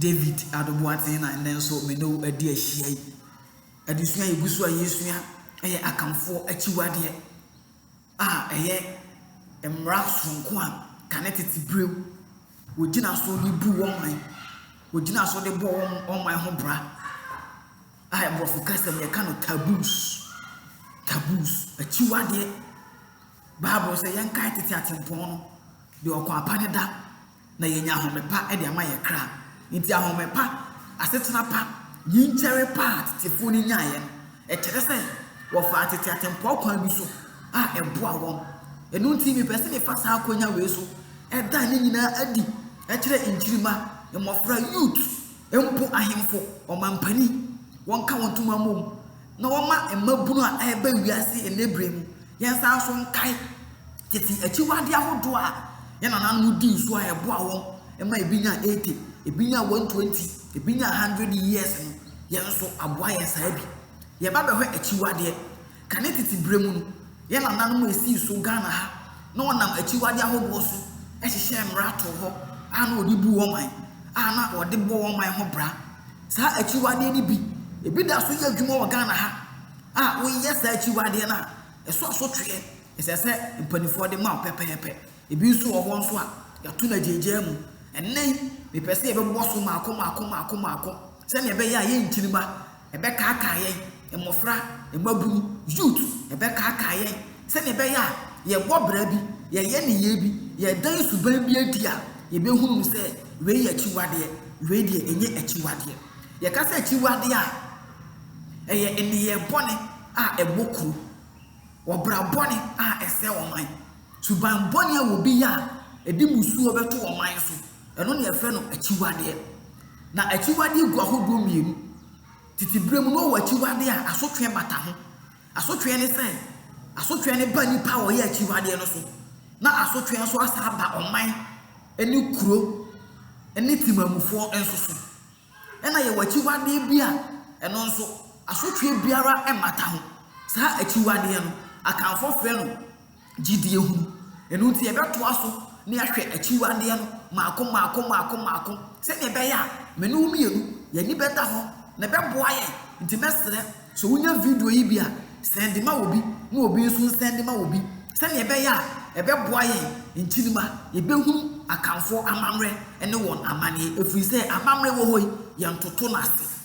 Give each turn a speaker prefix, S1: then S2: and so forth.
S1: David Adobuaten and then so me know a dear she a disney busua yesua a akamfo achiwade emra sonko a kanetiti brew wogina so ni bu won wogina so de bo on my ho bra emrofo kasem ye kano taboos achiwade Bible say yanka tete atempon no de okwa apane da na yenya homepa e de ama ye kra nti ahomepa asetena pa yinchere pa tefo ni nyaye e kire se wo fa tete atempon kwa bi so eboa won enu nti mi pese me fa sa akonya we so e da ni nyina adi e kire injirima e mofra youth empo ahemfo o mampani won ka won tuma mom na wo ma emabunu a eba wiase enebrem yensa so nkai tete achiwade ahodo a ye nananu di so a eboa won ema ebinya 80 ebinya 120 ebinya 100 years no yenso aboa yensa bi ye ba be hwe achiwade kanetiti bremu no ye nananu esi so Ghana ha na wonam achiwade ahodo so ehihye mrato ho ana odi bu wo man ana odi bo wo man ho bra sa achiwade ni bi ebi da so ye adwuma wo Ghana ha wo yes achiwade na eso twe esese mpanifo de ma pepepe ebi so wo nso a ya to na jeje mu ennei me pese e be bo so maako se ne be ya ye ntirima e be ka ye emofra emabunu youth e be ka ye se ne be ya ye bo bra bi ye ne ye bi ye dan suban bi adia ye be hunu se we ye achiwade we de enye achiwade ye ka se achiwade a eye eni ye bone a ebokuru obra bone a ese woman suban bone a wo bi ya edi musu obeto woman so eno ne efe no achiwade na achiwade gu ahodo mienu titibrem no wo achiwade a asotwe bata ho asotwe ne se asotwe ne ba nipa wo ye achiwade no so na asotwe so asaba oman eni kuro eni timamufo enso so ena ye wachiwade bia eno nso asotwe biara emata ho sa achiwade no akanfo fe no gidie hu enu nti e beto aso ne ahwe achiwade no maako se ne be ya menu mienu ye ni beta ho na be boa ye nti mesre so wonya video yi bia send ma obi na obi so send ma obi se ne be ya e be boa ye ntinima ye be hu akanfo amamre ene won amane efri se amamre wo hoyi ye ntoto na ase